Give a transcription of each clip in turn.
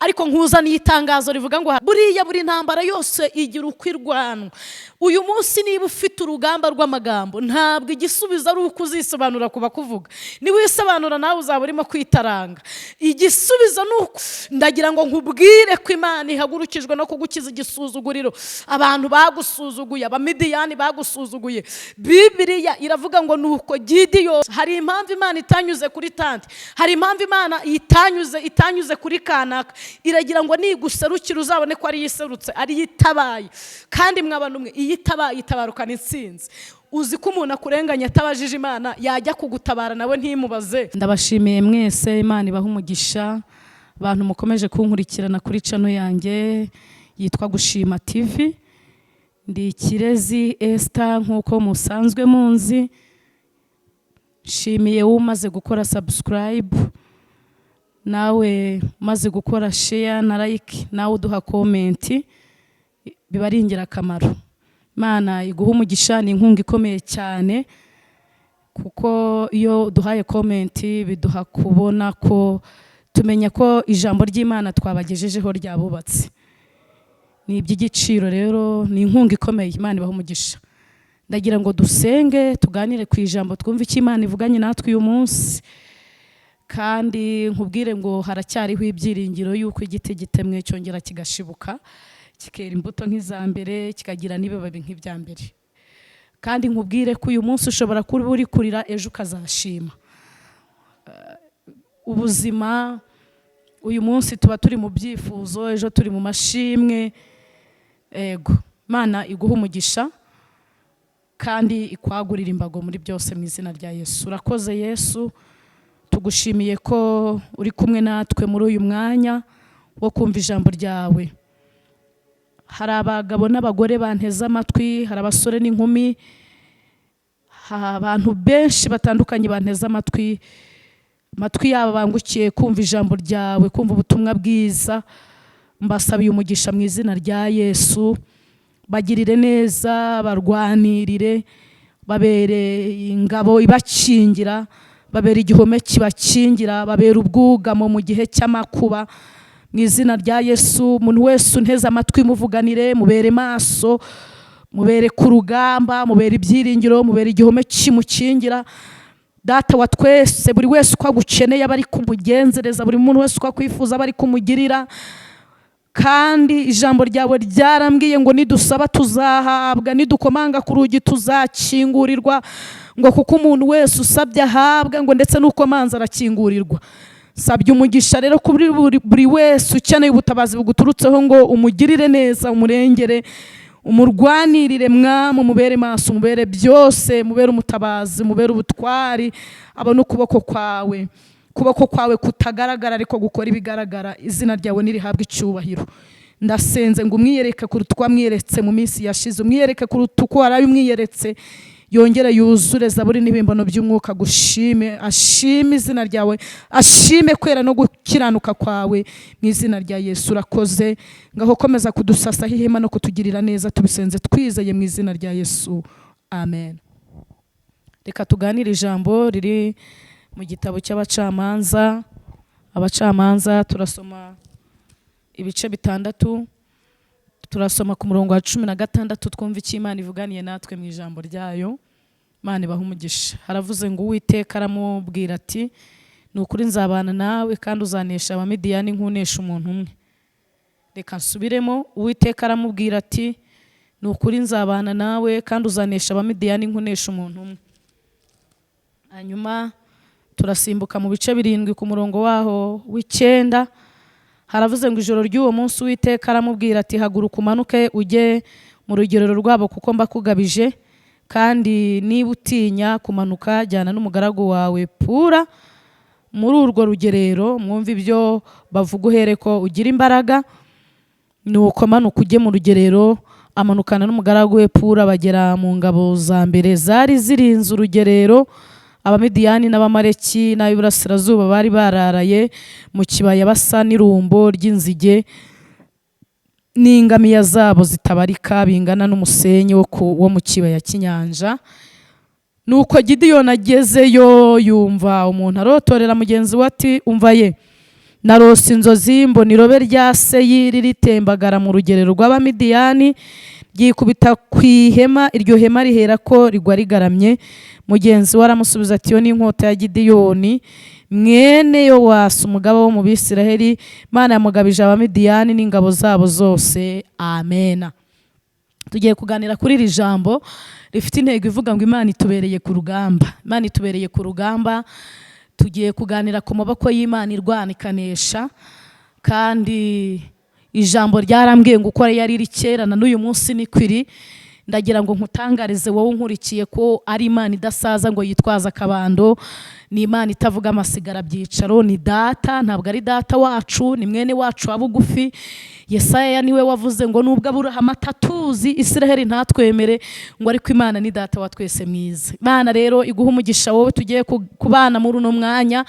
ariko nkuzaniye itangazo rivuga ngo buriya buri ntambara yose igira uko irwanwa. Uyu munsi niba ufite urugamba rw'amagambo, ntabwo igisubizo ari uko uzisobanura ku bakuvuga. Niba wisobanura nawe uzaba urimo kwitaranga. Igisubizo ni uko ndagira ngo nkubwire ko Imana ihagurukijwe no kugukiza igisuzuguriro. Abantu bagusuzuguye, abamidiyani bagusuzuguye. Bibiliya iravuga ngo nuko Gideon, hari impamvu Imana itanyuze kuri tanti, hari impamvu Imana itanyuze kuri kanaka. Iragira ngo niguserukira uzabone ko ari yiserutse, ari yitabaye. Kandi mwabana umwe iyitabaye itabarukana intsinzi. Uzi ko umuntu akurenganya atabajije Imana yajya kugutabara nawe ntimubaze. Ndabashimiye mwese, Imana ibaha umugisha. Abantu mukomeje kunkurikirana kuri channel yanjye yitwa Gushima TV. Ndi Kirezi Esther nkuko musanzwe munzi. Nshimiye umaze gukora subscribe, nawe maze gukora share na like, nawe uduha comment, biba ari ingirakamaro. Imana iguha umugisha, ni inkunga ikomeye cyane, kuko iyo duhaye comment biduha kubona ko tumenya ko ijambo ry'Imana twabagejejeho ryabubatse. Ni iby'igiciro rero, ni inkunga ikomeye. Imana ibaha umugisha. Ndagira ngo dusenge tuganire ku ijambo, twumve icyo Imana ivuganye natwe uyu munsi. Kandi nkubwire ngo haracyariho ibyiringiro yuko igiti gitemwe cyongera kigashibuka, kikera imbuto nk'izambere, kikagira n'ibibabi nk'ibya mbere. Kandi nkubwire ko uyu munsi ushobora kuba uri kurira, ejo ukazashima. Ubuzima uyu munsi tuba turi mu byifuzo, ejo turi mu mashimwe. Ego Imana iguha umugisha kandi ikwagurira imbago muri byose mu izina rya Yesu. Urakoze Yesu, tugushimiye ko uri kumwe natwe muri uyu mwanya wo kumva ijambo ryawe. Hari abagabo n'abagore banteze amatwi, hari abasore n'inkumi, abantu benshi batandukanye banteze amatwi yabo bangukiye kumva ijambo ryawe, kumva ubutumwa bwiza. Mbasabiye umugisha mu izina rya Yesu. Bagirire neza, barwanirire, babere ingabo ibakingira, babera igihome kibakingira, babera ubwugamo mu gihe cy'amakuba. Mu izina rya Yesu, umuntu wese unteze amatwi muvuganire, mubere maso, mubere ku rugamba, mubere ibyiringiro, mubere igihome kimukingira. Data wa twese, buri wese uko agukeneye abari kumugenzereza, buri muntu wese uko akwifuza abari kumugirira. Kandi ijambo ryawe ryarambwiye ngo nidusaba tuzahabwa, nidukomanga ku rugi tuzakingurirwa. Ngo kuko umuntu wese usabye ahabwa, ngo ndetse n'ukomanza arakingurirwa. Sabye umugisha rero kuri buri wese ukeneye ubutabazi buguturutseho, ngo umugirire neza, umurengere, umurwanirire Mwami, mubere maso, mubere byose, mubere umutabazi, mubere ubutwari. Abone ukuboko kwawe, kuboko kwawe kutagaragara ariko gukora ibigaragara. Izina ryawe nirihabwe icyubahiro. Ndasenze ngo umwiyereke kuruta uko wamwiyeretse mu minsi yashize, umwiyereke kuruta uko warabimwiyeretse. Yongere yuzure zaburi n'ibimbono by'umwuka. Gushime, ashime izina ryawe, ashime kwera no gukiranuka kwawe mu izina rya Yesu. Urakoze, ngaho komeza kudusasaho ihema no kutugirira neza, tubisenze twizeye mu izina rya Yesu, amen. Reka tuganire ijambo riri mu gitabo cy'abacamanza. Abacamanza turasoma ibice 6, turasoma ku murongo wa 16, twumva icyo Imana ivuganiye natwe mu ijambo ryayo. Imana ibaha umugisha. Haravuze ngo Uwiteka aramubwira ati, ni ukuri nzabana nawe kandi uzanesha abamidiyani nk'unesha umuntu umwe. Reka nsubiremo. Uwiteka aramubwira ati, ni ukuri nzabana nawe kandi uzanesha abamidiyani nk'unesha umuntu umwe. Hanyuma turasimbuka mu bice 7 ku murongo waho w'9. Haravuze ngo ijoro ry'uwo munsi Uwiteka aramubwira ati, haguruka umanuke ujye mu rugerero rwabo kuko mbakugabije. Kandi niba utinya kumanuka, jyana n'umugaragu wawe Pura muri urwo rugerero, mwumve ibyo bavuga uhereko ugira imbaraga. Nuko manuka ujye mu rugerero. Amanukana n'umugaragu we Pura, bagera mu ngabo za mbere zari zirinze urugerero. Abamidiyani n'abamareki n'ab'iburasirazuba bari bararaye mu kibaya basa n'irumbo ry'inzige, n'ingamiya zabo zitabarika bingana n'umusenyi wo mu kibaya cy'inyanja. Nuko Gideon agezeyo yumva umuntu arotorera mugenzi we ati, umva ye, narose inzozi mbona irobe rya Seyiri ritembagara mu rugerero rw'Abamidiyani ryikubita ku ihema, iryo hema rihera ko rigwa rigaramye. Mugenzi we aramusubiza ati yo ni inkota ya Gideyoni mwene Yowasi umugaba wo mu Bisiraheli, Imana yamugabije Abamidiyani n'ingabo zabo zose. Amena. Tugiye kuganira kuri iri jambo rifite intego ivuga ngo Imana itubereye ku rugamba. Imana itubereye ku rugamba. Tugiye kuganira ku maboko y'Imana irwana ikanesha, kandi ijambo ryarambwiye ngo uko yari iri kera na n'uyu munsi ni kwiri. Ndagira ngo nkutangarize wowe unkurikiye ko ari Imana idasaza ngo yitwaza akabando, ni Imana itavuga amasigara byicaro, ni data, ntabwo ari data wacu, ni mwene wacu wa bugufi. Yesaya niwe wavuze ngo nubwo Aburahamu atatuzi, Isiraheli ntatwemere, ngo ariko Imana ni data wa twese mwiza. Imana rero iguha umugisha wowe tugiye kubana muri uno mwanya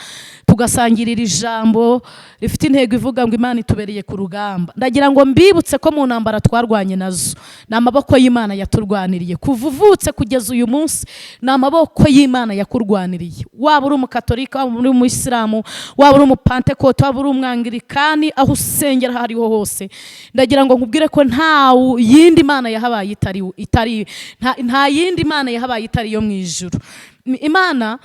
tugasangirira ijambo rifite intego ivuga ngo Imana itubereye ku rugamba. Ndagira ngo mbibutse ko mu ntambara twarwanye nazo ni amaboko y'Imana yaturwaniriye. Kuva uvutse kugeza uyu munsi ni amaboko y'Imana yakurwaniriye. Waba uri umukatolika, waba uri umuyisilamu, waba uri umupantekote, waba uri umwangirikani, aho usengera hariho hose, ndagira ngo nkubwire ko nta yindi Imana yahabaye nta yindi Imana yahabaye itari yo mu ijuru. Imana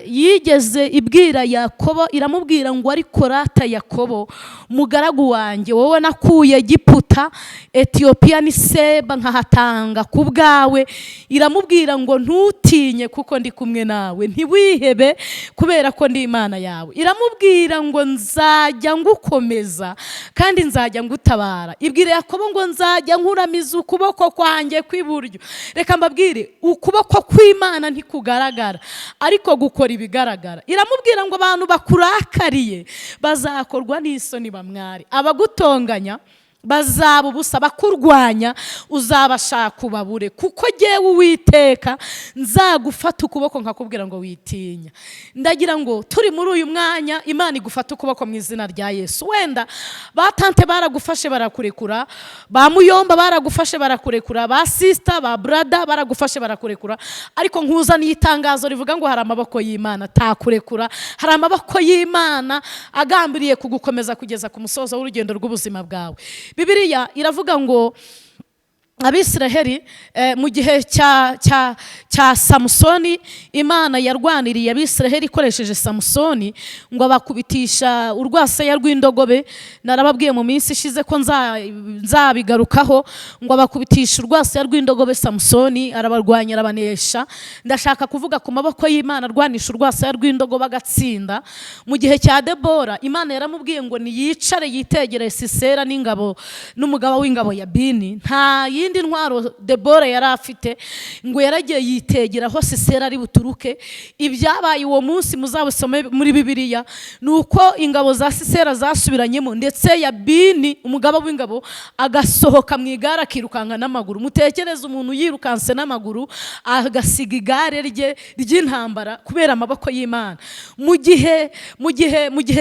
yigeze ibwira Yakobo, iramubwira ngo ariko rata Yakobo mugaragu wanjye, wowe nakuye Egiputa, Etiyopiya ni Seba nkahatanga ku bwawe. Iramubwira ngo ntutinye kuko ndi kumwe nawe, ntiwihebe kubera ko ndi Imana yawe. Iramubwira ngo nzajya ngukomeza kandi nzajya ngutabara. Ibwira Yakobo ngo nzajya nkuramiza ukuboko kwanjye kw'iburyo. Reka mbabwire, ukuboko kw'Imana ntikugaragara ariko gukora ibigaragara. Iramubwira ngo abantu bakurakariye bazakorwa n'isoni bamwari, abagutonganya bazaba ubusa, bakurwanya uzabashaka ubabure, kuko jyewe Uwiteka nzagufata ukuboko nkakubwira ngo witinya. Ndagira ngo turi muri uyu mwanya Imana igufata ukuboko mu izina rya Yesu. Wenda batante baragufashe barakurekura, ba muyomba baragufashe barakurekura, ba sister, ba brother baragufashe barakurekura, ariko nkuzaniye itangazo rivuga ngo hari amaboko y'Imana takurekura, hari amaboko y'Imana agambiriye kugukomeza kugeza ku musozo w'urugendo rw'ubuzima bwawe. Bibiliya iravuga ngo Abisiraheli mu gihe cya Samusoni, Imana yarwaniriye Abisiraheli ikoresheje Samusoni ngo abakubitisha urwasaya rw'indogobe. Narababwiye mu minsi ishize ko nzabigarukaho, ngo abakubitisha urwasaya rw'indogobe Samusoni arabarwanya arabanesha. Ndashaka kuvuga ku maboko y'Imana arwanisha urwasaya rw'indogobe agatsinda. Mu gihe cya Debora, Imana yaramubwiye ngo niyicare yitegere Sisera n'ingabo n'umugaba w'ingabo ya Bini. Nta yindi ntwaro Debora yari afite, ngo yaragiye yitegera aho Sisera ari buturuke. Ibyabaye uwo munsi muzabusome muri Bibiliya, nuko ingabo za Sisera zasubiranyemo, ndetse ya Bini umugaba w'ingabo agasohoka mu igare akirukanka n'amaguru. Mutekereze umuntu yirukanse n'amaguru agasiga igare rye ry'intambara kubera amaboko y'Imana. Mu gihe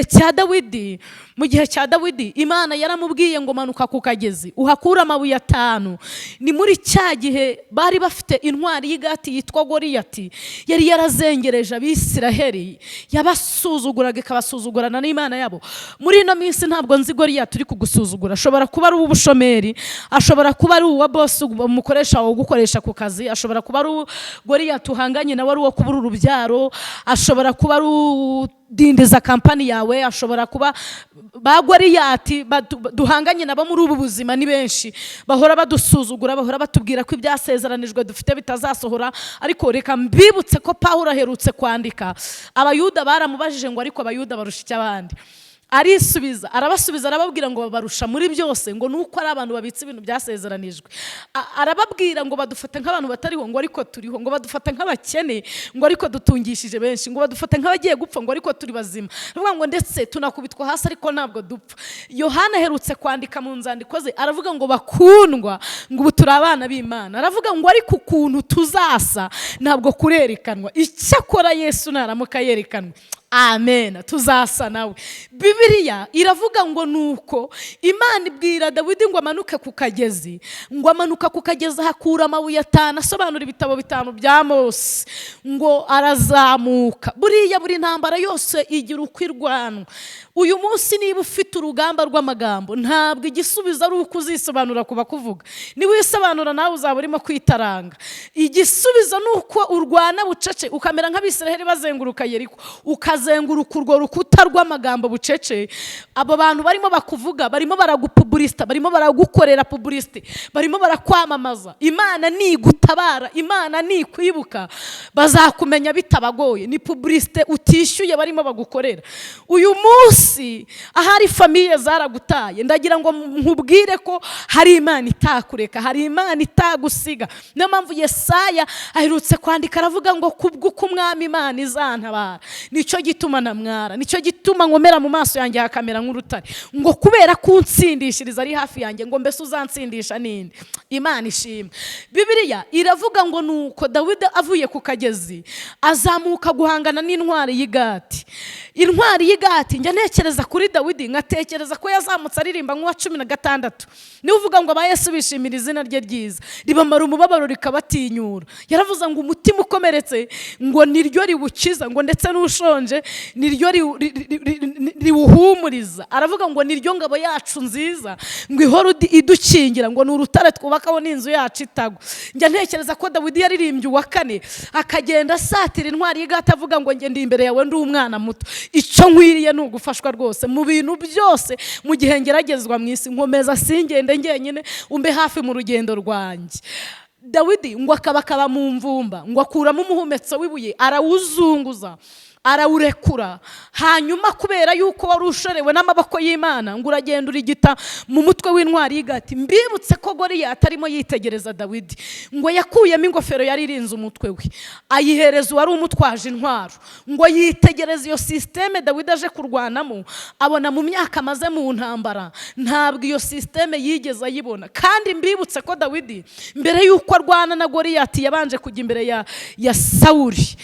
cya Dawidi, Imana yaramubwiye ngo manuka ku kagezi uhakura amabuye 5. Ni muri cya gihe bari bafite intwari y'igati yitwa Goliyati, yari yarazengereje Abisiraheli, yabasuzuguraga ikabasuzugurana n'Imana yabo. Muri ino minsi ntabwo nzi Goliyati uri kugusuzugura. Ashobora kuba ari ubushomeri, ashobora kuba ari uwa boss umukoresha wo gukoresha ku kazi, ashobora kuba ari Goliyati uhanganye nawe ari uwo kubura urubyaro, ashobora kuba ari dindiza kampani yawe, ashobora kuba ba Goliyati duhanganye nabo muri ubu buzima. Ni benshi bahora badusuzugura, bahora batubwira ko ibyasezeranijwe dufite bitazasohora. Ariko reka mbibutse ko Pawulo aherutse kwandika, Abayuda baramubajije ngo ariko Abayuda barusha iki abandi? Arabasubiza arababwira ngo babarusha muri byose, ngo nuko ari abantu babitse ibintu byasezeranijwe. Arababwira ngo badufate nk'abantu batariho, ngo ariko turiho, ngo badufate nk'abakene, ngo ariko dutungishije benshi, ngo badufate nk'abagiye gupfa, ngo ariko turi bazima. Aravuga ngo ndetse tunakubitwa hasi ariko ntabwo dupfa. Yohana aherutse kwandika mu nzandiko ze aravuga ngo bakundwa, ngo ubu turi abana b'Imana. Aravuga ngo ariko ukuntu tuzasa ntabwo kurerekanwa, icyakora Yesu naramuka yerekanwe amen, tuzasa nawe. Bibiliya iravuga ngo nuko Imana ibwira Dawidi ngo amanuke ku kagezi, ngo amanuka ku kagezi hakura amabuye 5, asobanura ibitabo 5 bya Mose, ngo arazamuka. Buriya buri ntambara yose igira uko irwanwa. Uyu munsi niba ufite urugamba rw'amagambo, ntabwo igisubizo ari uko uzisobanura ku bakuvuga. Ni wisobanura nawe uzaba urimo kwitaranga. Igisubizo ni uko urwana bucece, ukamera nk'Abisiraheli bazenguruka Yeriko, ukazenguruka urwo rukuta rw'amagambo bucece. Abo bantu barimo bakuvuga, barimo baragupublicita, barimo baragukorera publicity, barimo barakwamamaza. Imana nigutabara, Imana nikwibuka, bazakumenya bitabagoye. Ni publicity utishyuye barimo bagukorera. Uyu munsi ahari famiye zaragutaye, ndagira ngo nkubwire ko hari Imana itakureka, hari Imana itagusiga. Niyo mpamvu Yesaya aherutse kwandika aravuga ngo kubw'uko Umwami Imana izantabara, nicyo gituma namwara, nicyo gituma nkomera mu maso yanjye hakamera nk'urutare, ngo kubera ko unsindishiriza ari hafi yanjye, ngo mbese uzansindisha ninde? Imana ishimwe. Bibiliya iravuga ngo nuko Dawidi avuye ku kagezi azamuka guhangana n'intwari y'Igati. Intwari y'Igati njya ntekereza kuri Dawidi, ngatekereza ko yazamutse aririmba nk'uwa 16. Niwe uvuga ngo aba Yesu bishimira izina rye ryiza, ribamara umubabaro rikabatinyura. Yaravuze ngo umutima ukomeretse ngo niryo riwukiza, ngo ndetse n'ushonje niryo riwuhumuriza. Aravuga ngo niryo ngabo yacu nziza, ngo ihora idukingira, ngo ni urutare twubakaho n'inzu yacu itagwa. Njya ntekereza ko Dawidi yaririmbye uwa 4 akagenda asatira intwari y'Igati avuga ngo nge ndi imbere yawe ndi umwana muto, icyo nkwiriye ni ugufashwa rwose mu bintu byose. Mu gihe ngeragezwa mu isi, nkomeza singende ngenyine, umbe hafi mu rugendo rwanjye. Dawidi ngo akaba mu mvumba, ngo akuramo umuhumetso w'ibuye arawuzunguza, arawurekura. Hanyuma kubera yuko wari ushorewe n'amaboko y'Imana, ngo uragenda urigita mu mutwe w'intwari y'Igati. Mbibutse ko Goliyati arimo yitegereza Dawidi, ngo yakuyemo ingofero yari irinze umutwe we, ayihereza uwari umutwaje intwaro. Ngo yitegereza iyo systeme Dawidi aje kurwanamo, abona mu myaka amaze mu ntambara ntabwo iyo systeme yigeze ayibona. Kandi mbibutse ko Dawidi mbere yuko arwana na Goliyati yabanje kujya imbere ya Sawuli.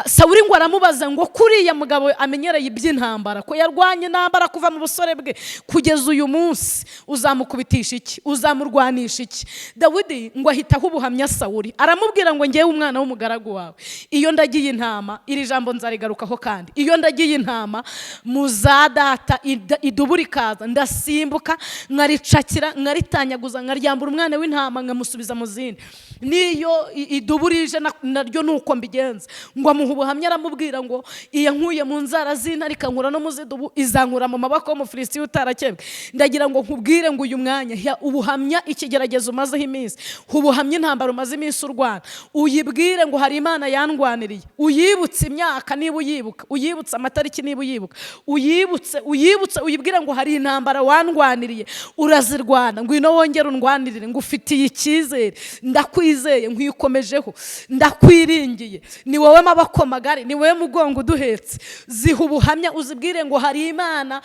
Sawuli ngo aramubaza ngo kuriya mugabo amenyereye iby'intambara, ko yarwanye intambara kuva mu busore bwe kugeza uyu munsi, uzamukubitisha iki? Uzamurwanisha iki? Dawidi ngo ahitaho ubuhamya Sawuli, aramubwira ngo ngewe umwana w'umugaragu wawe, iyo ndagiye intama, iri jambo nzarigarukaho kandi, iyo ndagiye intama muzadata idubura ikaza, ndasimbuka nkaricakira, nkaritanyaguza, nkaryambura umwana w'intama nkamusubiza mu zindi. Niyo iduburije naryo nuko mbigenza. Ngo amuha ubuhamya, aramubwira ngo iyo nkuye mu nzara z'intare ikankura no mu zidubu, izankura mu maboko y'Umufilisitiya utarakebwe. Ndagira ngo nkubwire ngo uyu mwanya ubuhamya ikigeragezo umazeho iminsi, ubuhamya intambara umaze iminsi urwana, uyibwire ngo hari Imana yandwaniriye. Uyibutse imyaka niba uyibuka, uyibutse amatariki niba uyibuka, uyibutse uyibwire ngo hari intambara wandwaniriye, urazirwana. Ngwino wongere undwanirire, ngo ufitiye icyizere, ndakwizeye, nkwikomejeho, ndakwiringiye, ni wowe maboko magari, ni wowe mugongo uduhetse. Ziha ubuhamya, uzibwire ngo hari Imana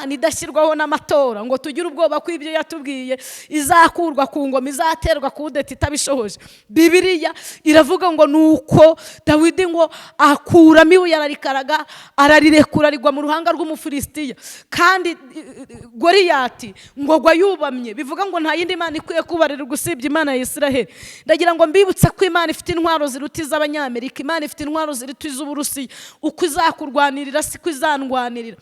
idashyirwaho n'amatora, ngo tugire ubwoba ko ibyo yatubwiye izakurwa ku ngoma, izaterwa ku budeti itabishohoje. Bibiliya iravuga ngo nuko Dawidi ngo akuramo ibuye ararikaraga, ararirekura rigwa mu ruhanga rw'Umufilisitiya. Kandi Goliyati ngo agwa yubamye, bivuga ngo nta yindi Mana ikwiye kubarirwa usibye Imana ya Isiraheli. Ndagira ngo mbibutse ko Imana ifite intwaro ziruta iz'Abanyamerika, Imana ifite intwaro ziruta iz'Uburusiya. Uko izakurwanirira siko izandwanirira.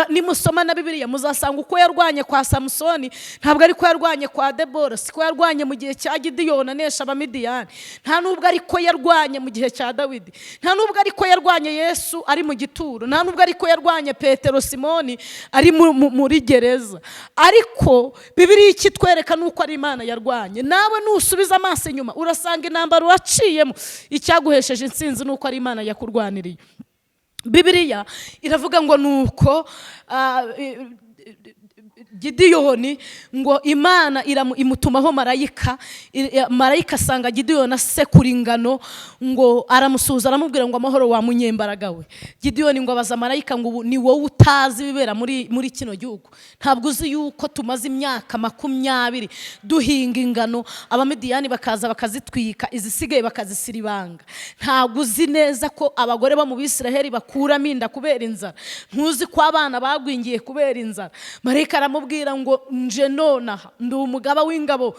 Nimusoma na Bibiliya muzasanga uko yarwanye kwa Samusoni ntabwo ari ko yarwanye kwa Debora, siko yarwanye mu gihe cya Gideyoni anesha Abamidiyani, nta nubwo ari ko yarwanye mu gihe cya Dawidi, nta nubwo ari ko yarwanye Yesu ari mu gituro, nta nubwo ari ko yarwanye Petero Simoni ari muri gereza. Ariko Bibiliya ikitwereka nuko ari Imana yarwanye. Nawe nusubiza amaso inyuma urasanga intambara waciyemo icyaguhesheje intsinzi nuko ari Imana yakurwaniriye. Bibiliya iravuga ngo nuko Gideyoni ngo Imana imutumaho marayika. Marayika asanga Gideyoni asekura ingano, ngo aramusuhuza aramubwira ngo amahoro wa munyembaraga we. Gideyoni ngo abaza marayika ngo ni wowe utazi bibera muri kino gihugu? Ntabwo uzi yuko tumaze imyaka 20 duhinga ingano, abamidiyani bakaza bakazitwika, izisigaye bakazisira ibanga? Ntabwo uzi neza ko abagore bo mu Bisiraheli bakuramo inda kubera inzara? Ntuzi ko abana bagwingiye kubera inzara? Marayika aramubwira ngo nje nonaha ndi umugaba w'ingabo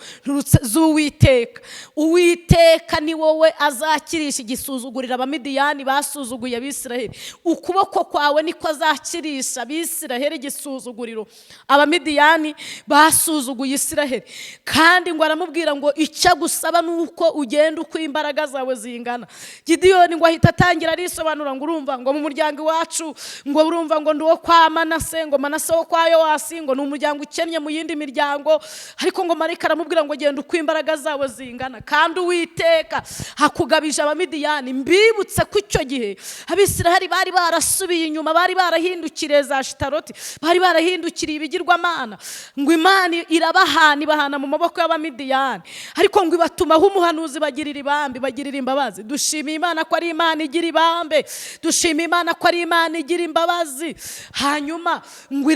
z'Uwiteka. Uwiteka ni wowe azakirisha igisuzuguriro abamidiyani basuzuguye Abisiraheli. Ukuboko kwawe niko azakirisha Abisiraheli igisuzuguriro abamidiyani basuzuguye Isiraheli. Kandi ngo aramubwira ngo icyo gusaba nuko ugenda uko imbaraga zawe zingana. Gideyoni ngo ahita atangira arisobanura ngo urumva ngo mu muryango wacu ngo urumva ngo ndi wo kwa Manase, ngo Manase wo kwa Yowasi, ngo ni umuryango ukennye mu yindi miryango, ariko ngo marayika aramubwira ngo genda uko imbaraga zawe zingana. Kandi Uwiteka hakugabije abamidiyani. Mbibutse ko icyo gihe Abisiraheli bari barasubiye inyuma, bari barahindukiriye za Shitaroti, bari barahindukiriye ibigirwamana. Ngo Imana irabahana, ibahana mu maboko y'abamidiyani, ariko ngo ibatumaho umuhanuzi bagirira ibambe, bagirira imbabazi. Dushimiye Imana ko ari Imana igira ibambe, dushimiye Imana ko ari Imana igira imbabazi. Hanyuma ngo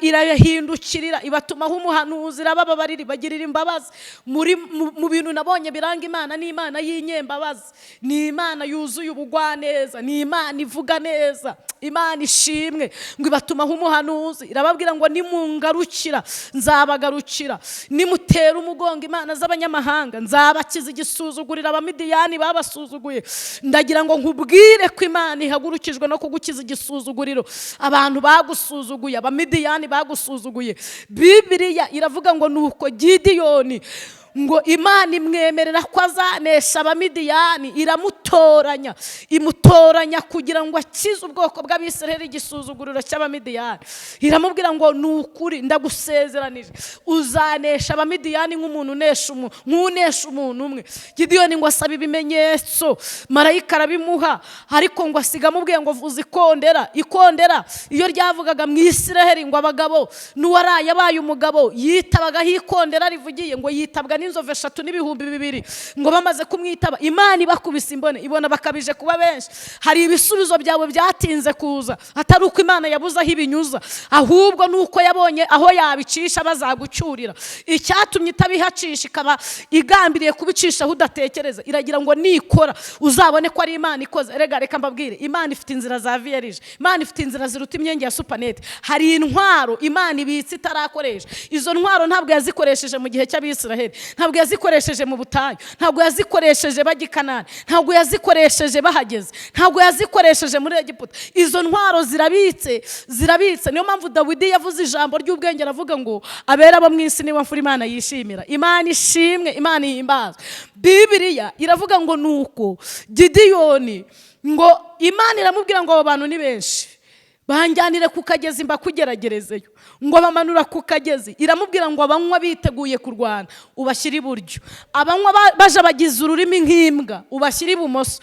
irahindukirira ibatumaho umuhanuzi, irabababarira, bagirira imbabazi. Mu bintu nabonye biranga Imana, ni Imana y'inyembabazi, ni Imana yuzuye ubugwaneza, ni Imana ivuga neza, Imana ishimwe. Ngo ibatumaho umuhanuzi, irababwira ngo nimungarukira nzabagarukira, nimutera umugongo imana z'abanyamahanga nzabakiza igisuzuguriro abamidiyani babasuzuguye. Ndagira ngo nkubwire ko Imana ihagurukijwe no kugukiza igisuzuguriro abantu bagusuzuguye, abamidiyani bagusuzuguye. Bibiliya iravuga ngo nuko Gideyoni ngo Imana imwemerera ko azanesha abamidiyani, imutoranya kugira ngo akize ubwoko bw'Abisiraheli igisuzuguriro cy'abamidiyani. Iramubwira ngo nukuri ndagusezeranije uzanesha abamidiyani nk'unesha umuntu umwe. Gideyoni ngo asaba ibimenyetso, marayika arabimuha, ariko ngo asiga amubwiye ngo vuza ikondera. Iyo ryavugaga mu Isiraheli ngo abagabo n'uwaraye abaye umugabo yitabagaho ikondera rivugiye, ngo yitabwa n'inzovu 3 n'ibihumbi 2. Ngo bamaze kumwitaba Imana ibakubise ibona bakabije kuba benshi. Hari ibisubizo byawe byatinze kuza, atari uko Imana yabuze aho ibinyuza, ahubwo nuko yabonye aho yabicisha bazagucyurira. Icyatumye itabihacisha ikaba igambiriye kubicisha aho udatekereza, iragira ngo nikora uzabone ko ari Imana ikoze. Reka mbabwire, Imana ifite inzira za vierge, Imana ifite inzira ziruta imyenge ya supanete. Hari intwaro Imana ibitse itarakoresha. Izo ntwaro ntabwo yazikoresheje mu gihe cy'Abisiraheli, ntabwo yazikoresheje mu butayu, ntabwo yazikoresheje bagikanana, ntabwo yazikoresheje bahageze, ntabwo yazikoresheje muri Egiputa. Izo ntwaro zirabitse. Niyo mpamvu Dawidi yavuze ijambo ry'ubwenge, aravuga ngo abera bo mu isi niwe mfura Imana yishimira. Imana ishimwe, Imana ihimbazwe. Bibiliya iravuga ngo nuko Gideyoni ngo Imana iramubwira ngo abo bantu ni benshi, banjyanire ku kagezi mbakugeragerezeyo. Ngo bamanura ku kagezi, iramubwira ngo abanywa biteguye kurwana ubashyira iburyo, abanywa baje bagize ururimi nk'imbwa ubashyira ibumoso.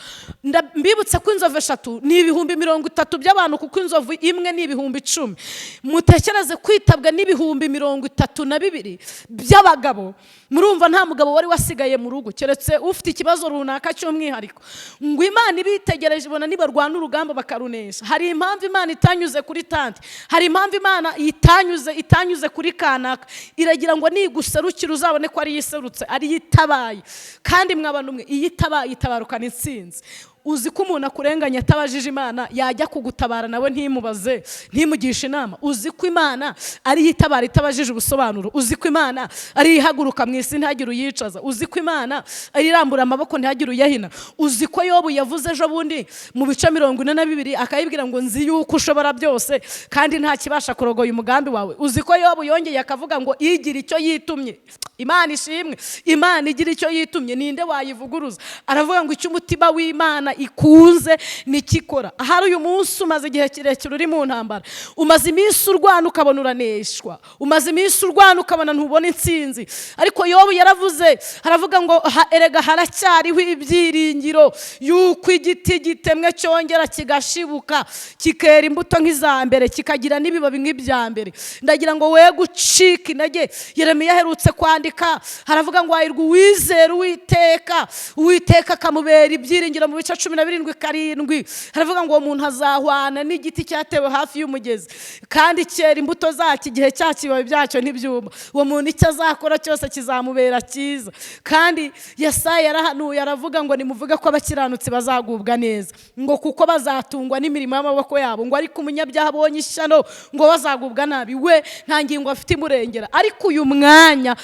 Mbibutse ko inzovu 3 ni 30,000 by'abantu, kuko inzovu imwe ni 10,000. Mutekereze kwitabwa ni 32,000 by'abagabo. Murumva nta mugabo wari wasigaye mu rugo keretse ufite ikibazo runaka cy'umwihariko. Ngo Imana ibitegereje ibona nibarwana urugamba bakarunesha. Hari impamvu Imana itanyuze kuri tanti, hari impamvu Imana itanyuze kuri kanaka. Iragira ngo niguserukira uzabone ko ari yiserutse, ari yitabaye. Kandi mwabana umwe iyitabaye itabarukana intsinzi. Uzi ko umuntu akurenganya atabajije Imana yajya kugutabara nawe ntimubaze, ntimugishe inama. Uzi ko Imana ari yitabara itabajije ubusobanuro. Uzi ko Imana ari ihaguruka mu isi ntihagire uyicaza. Uzi ko Imana ari irambura amaboko ntihagire uyahina. Uzi ko Yobu yavuze ejo bundi mu bice 42 akayibwira ngo nzi yuko ushobora byose kandi nta kibasha kurogoya umugambi wawe. Uzi ko Yobu yongeye akavuga ngo igira icyo yitumye. Imana ishimwe, Imana igira icyo yitumye, ninde wayivuguruza? Aravuga ngo icyo umutima w'Imana Imana ikunze nikikora. Ahari uyu munsi umaze igihe kirekire uri mu ntambara, umaze iminsi urwana ukabona uraneshwa, umaze iminsi urwana ukabona ntubona intsinzi, ariko Yobu yaravuze, haravuga ngo erega haracyariho ibyiringiro yuko igiti gitemwe cyongera kigashibuka kikera imbuto nk'iza mbere, kikagira n'ibibabi nk'ibya mbere. Ndagira ngo we gucika intege. Yeremiya aherutse kwandika, haravuga ngo hahirwa uwizera Uwiteka, Uwiteka akamubera ibyiringiro mu bice 17:7. Haravuga ngo uwo muntu azahwana n'igiti cyatewe hafi y'umugezi kandi cyera imbuto zacyo igihe cyacyo, ibibabi byacyo ntibyuma. Uwo muntu icyo azakora cyose kizamubera cyiza. Kandi Yesaya yarahanuye, aravuga ngo nimuvuge ko abakiranutsi bazagubwa neza, ngo kuko bazatungwa n'imirimo y'amaboko yabo, ngo ariko umunyabyaha abonye ishyano ngo bazagubwa nabi, we nta ngingo afite imurengera. Ariko uyu mwanya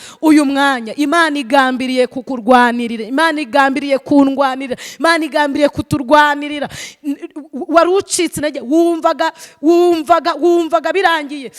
Imana igambiriye kukurwanirira, Imana igambiriye kundwanirira, Imana igambiriye kuturwanirira. Wari ucitse intege, wumvaga birangiye,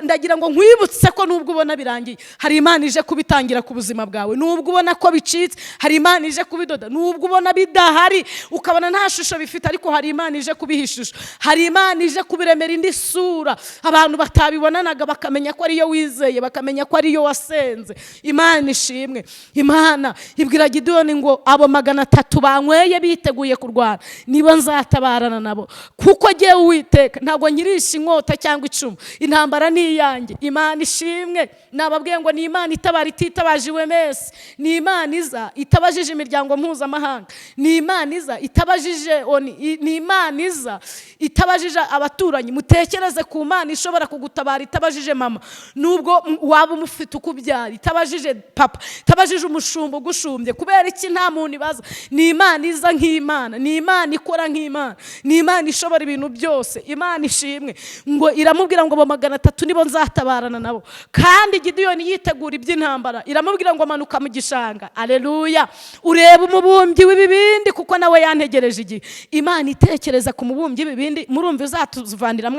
ndagira ngo nkwibutse ko nubwo ubona birangiye, hari Imana ije kubitangira ku buzima bwawe. Nubwo ubona ko bicitse, hari Imana ije kubidoda. Nubwo ubona bidahari, ukabona nta shusho bifite, ariko hari Imana ije kubiha ishusho. Hari Imana ije kubiremera indi sura, abantu batabibonanaga bakamenya ko ariyo wizeye, bakamenya ko ariyo wasenze. Imana ishimwe. Imana ibwira Gideyoni ngo abo 300 banyweye biteguye kurwana nibo nzatabarana nabo, kuko jyewe Uwiteka ntabwo nyirisha inkota cyangwa icumu, intambara ni iyanjye. Imana ishimwe. Nababwiye ngo ni Imana itabara ititabajiwe mese, ni Imana iza itabajije imiryango mpuzamahanga, ni Imana iza itabajije oni, ni Imana iza itabajije abaturanyi. Mutekereze ku Mana ishobora kugutabara itabajije mama, nubwo waba umufite ukubyara, itabajije papa, itabajije umushumba ugushumbye. Kubera iki nta muntu ibaza? Ni Imana iza nk'Imana, ni Imana ikora nk'Imana, ni Imana ishobora ibintu byose. Imana ishimwe. Ngo iramubwira ngo abo 300 nibo nzatabarana nabo. Kandi Gideyoni yitegura iby'intambara, iramubwira ngo manuka mu gishanga. Aleluya. Ureba umubumbyi w'ibibindi, kuko nawe yantegereje igihe. Imana itekereza ku mubumbyi w'ibibindi. Murumva uzatuvanira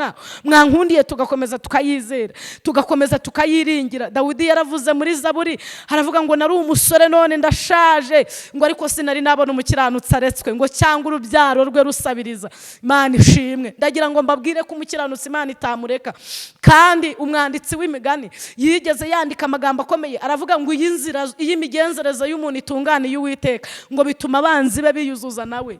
mwankundiye tugakomeza tukayizera, tugakomeza tukayiringira. Dawidi yaravuze muri Zaburi, haravuga ngo nari umusore none ndashaje, ngo ariko sinari nabona umukiranutsi aretswe, ngo cyangwa urubyaro rwe rusabiriza. Imana ishimwe. Ndagira ngo mbabwire ko umukiranutsi Imana itamureka. Kandi umwanditsi w'imigani yigeze yandika amagambo akomeye, aravuga ngo iyi migenzereze y'umuntu itunganiye Uwiteka, ngo bituma abanzi be biyuzuza nawe.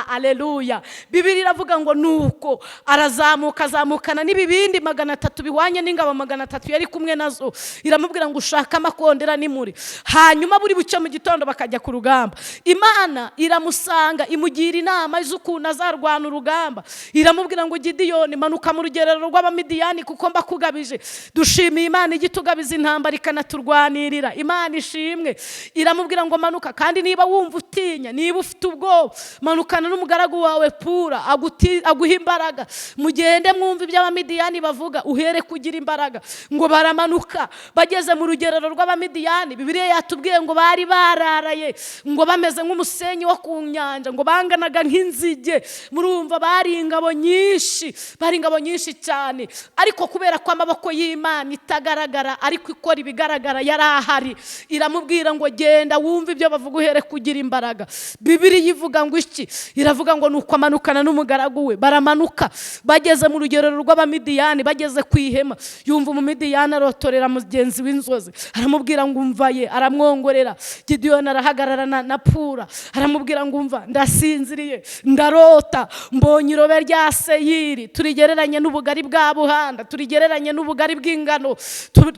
Aleluya. Bibiliya iravuga ngo nuko azamukana n'ibibindi 300 bihwanye n'ingabo 300 yari kumwe nazo. Iramubwira ngo ushaka amakondera n'imuri, hanyuma buri bucye mu gitondo bakajya ku rugamba. Imana iramusanga, imugira inama z'ukuntu azarwana urugamba. Iramubwira ngo Gideyoni manuka mu rugerero rw'Abamidiyani, kuko mbakugabije. Dushimiye Imana igitugabiza intambara ikanaturwanirira. Imana ishimwe. Iramubwira ngo manuka, kandi niba wumva utinya, niba ufite ubwoba, manuka n'umugaragu wawe Pura aguha imbaraga. Mugende mwumva iby'Abamidiyani bavuga, uhere kugira imbaraga. Ngo baramanuka, bageze mu rugerero rw'Abamidiyani, Bibiliya yatubwiye ngo bari bararaye, ngo bameze nk'umusenyi wo ku nyanja, ngo banganaga nk'inzige. Murumva bari ingabo nyinshi cyane, ariko kubera ko amaboko y'Imana itagaragara ariko ikora ibigaragara yari ahari. Iramubwira ngo genda wumva ibyo bavuga, uhere kugira imbaraga. Bibiliya ivuga ngo iki? Iravuga ngo nuko amanukana n'umugaragu we. Baramanuka, bageze mu rugerero rw'Abamidiyani, bageze ku ihema, yumva Umumidiyani arotorera mugenzi w'inzozi, aramubwira ngo umvaye, aramwongorera. Gideyoni arahagarara na Pura, aramubwira ngo umva, ndasinziriye, ndarota, mbonye irobe rya Seyiri, turigereranye n'ubugari bwa Buhanda, turigereranye n'ubugari bw'ingano,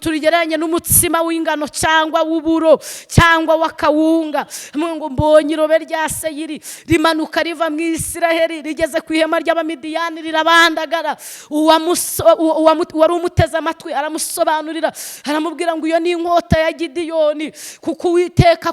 turigereranye n'umutsima w'ingano cyangwa w'uburo cyangwa w'akawunga. Ngo mbonye irobe rya Seyiri rimanuka riva mu Isiraheli, rigeze ku ihema ry'Abamidiyani rirabandagara. Wari umuteze amatwi aramusobanurira, aramubwira ngo iyo ni inkota ya Gideyoni, kuko Uwiteka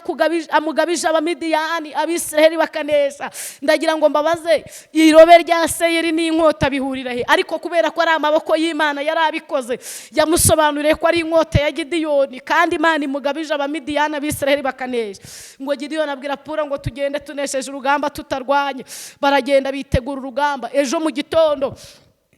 amugabije Abamidiyani, Abisiraheli bakanesha. Ndagira ngo mbabaze, irobe rya Seyiri ni inkota bihurira he? Ariko kubera ko ari amaboko y'Imana yari abikoze, yamusobanuriye ko ari inkota ya Gideyoni, kandi Imana imugabije Abamidiyani, Abisiraheli bakanesha. Ngo Gideyoni abwira Pura ngo tugende tunesheje urugamba tutarwanye. Baragenda bitegura urugamba. Ejo mu gitondo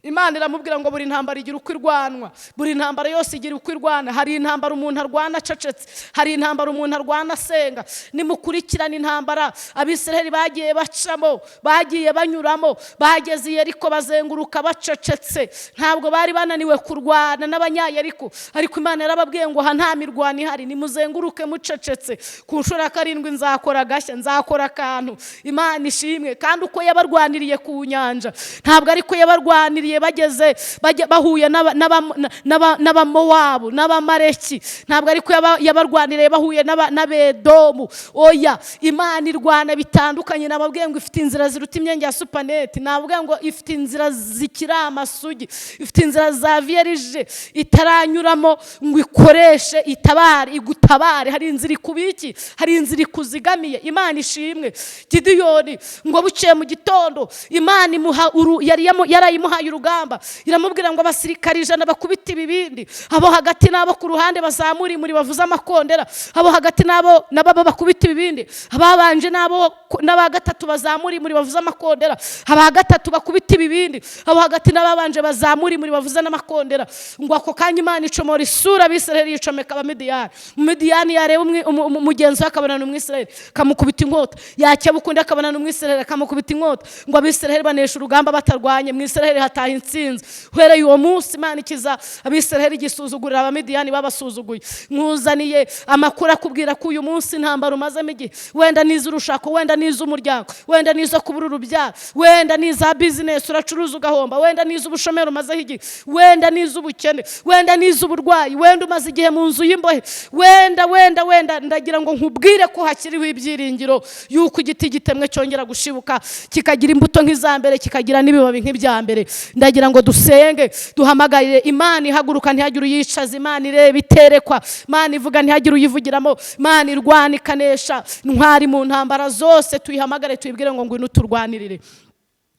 Imana iramubwira ngo buri ntambara igira uko irwanwa, buri ntambara yose igira uko irwana. Hari intambara umuntu arwana acecetse, hari intambara umuntu arwana asenga. Nimukurikirana intambara Abisiraheli bagiye bacamo, bagiye banyuramo, bageze i Yeriko bazenguruka bacecetse. Ntabwo bari bananiwe kurwana n'abanyayeriko, ariko Imana yarababwiye ngo nta mirwano ihari, nimuzenguruke mucecetse. Ku nshuro ya 7 nzakora agashya, nzakora akantu. Imana ishimwe. Kandi uko yabarwaniriye ku nyanja, ntabwo ariko yabarwaniriye bageze bahuye n'abamowabu n'abamareki, ntabwo ariko yabarwaniriye bahuye n'abedomu. Oya, Imana irwana bitandukanye. Nababwiye ngo ifite inzira ziruta imyenge ya supaneti, nababwiye ngo ifite inzira zikira amasugi, ifite inzira za vierge itaranyuramo ngo ikoreshe itabare, igutabare. Hari inzira ikubiki, hari inzira ikuzigamiye. Imana ishimwe. Gideyoni ngo buciye mu gitondo, Imana yarayimuhaye urugamba, iramubwira ngo abasirikari 100 bakubita ibibindi, abo hagati n'abo ku ruhande bazamura imuri bavuza amakondera, abo hagati n'abo bakubita ibibindi, ababanje n'aba gatatu bazamura imuri bavuza amakondera, aba gatatu bakubita ibibindi, abo hagati n'ababanje bazamura imuri bavuza n'amakondera. Ngo ako kanya Imana icomora isura Abisiraheli, yicomeka Abamidiyani. Umudiyani yareba umugenzi we akabona n'Umwisiraheli, kamukubita inkota, yakebukunda akabona n'Umwisiraheli, kamukubita inkota. Ngo Abisiraheli banesha urugamba batarwanye, mu Isiraheli hataha intsinzi. Uhereye uwo munsi Imana ikiza Abisiraheli igisuzugurira Abamidiyani babasuzuguye. Nkuzaniye amakuru akubwira ko uyu munsi intambara umazemo igihe, wenda n'iz'urushako, wenda n'iz'umuryango, wenda n'izo kubura urubyaro, wenda n'iza business uracuruza ugahomba, wenda n'iz'ubushomeri umazeho igihe, wenda n'iz'ubukene, wenda n'iz'uburwayi, wenda umaze igihe mu nzu y'imbohe, wenda ndagira ngo nkubwire ko hakiriho ibyiringiro yuko igiti gitemwe cyongera gushibuka kikagira imbuto nk'izambere, kikagira n'ibibabi nk'ibyambere. Ndagira ngo dusenge, duhamagarire Imana ihaguruka ntihagire uyicaza, Imana ireba iterekwa, Imana ivuga ntihagire uyivugiramo, Imana irwana ikanesha. Ntwari mu ntambara zose tuyihamagare, tuyibwire ngo ngwino turwanirire.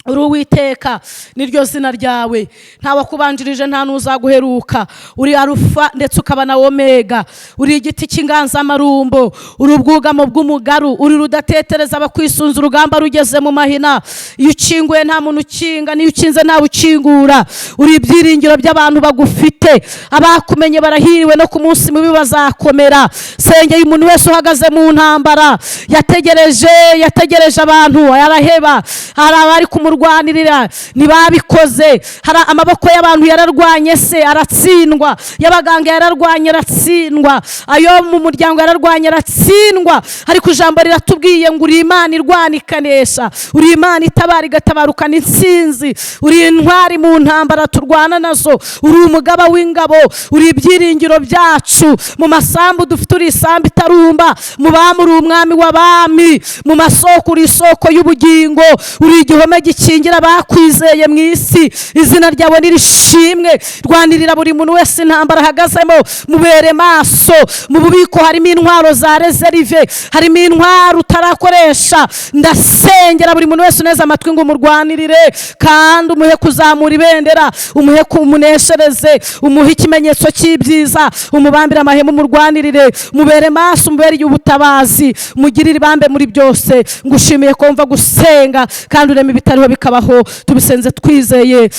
Uri Uwiteka, niryo zina ryawe, nta wakubanjirije nta n'uzaguheruka. Uri Alufa ndetse ukaba na Omega, uri igiti cy'inganzamarumbo, uri ubwugamo bw'umugaru, uri rudatetereza abakwisunza urugamba rugeze mu mahina. Iyo ukinguye nta muntu ukinga, niyo ukinze ntawe ukingura. Uri ibyiringiro by'abantu bagufite, abakumenye barahiriwe no ku munsi mubi bazakomera. Sengeye umuntu wese uhagaze mu ntambara, yategereje abantu, yaraheba. Hari abari kumurwanirira ntibabikoze, hari amaboko y'abantu yararwanye, se aratsindwa, y'abaganga yararwanye aratsindwa, ayo mu muryango yararwanye aratsindwa. Ariko ijambo riratubwiye ngo uri Imana irwana ikanesha, uri Imana itabara igatabarukana intsinzi, uri intwari mu ntambara turwana nazo, uri umugaba w'ingabo, uri ibyiringiro byacu. Mu masambu dufite uri isambu itarumba, mu bami uri umwami w'abami, mu masoko uri isoko y'ubugingo, uri igihome gikingira bakwizeye mu isi. Izina ryawe nirishimwe. Rwanirira buri muntu wese intambara ahagazemo, mubere maso. Mu bubiko harimo intwaro za reserve, harimo intwaro utarakoresha. Ndasengera buri muntu wese neza amatwi ngo umurwanirire, kandi umuhe kuzamura ibendera, umuhe kumuneshereze, umuhe ikimenyetso cy'ibyiza, umubambire amahema, umurwanirire, mubere maso, mubere ubutabazi, mugirire ibambe muri byose. Ngushimiye ko mva gusenga kandi urema ibitariho bikabaho, tubisenze twizeye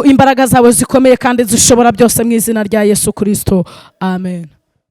imbaraga zawe zikomeye kandi zishobora byose, mu izina rya Yesu Kristo, amen.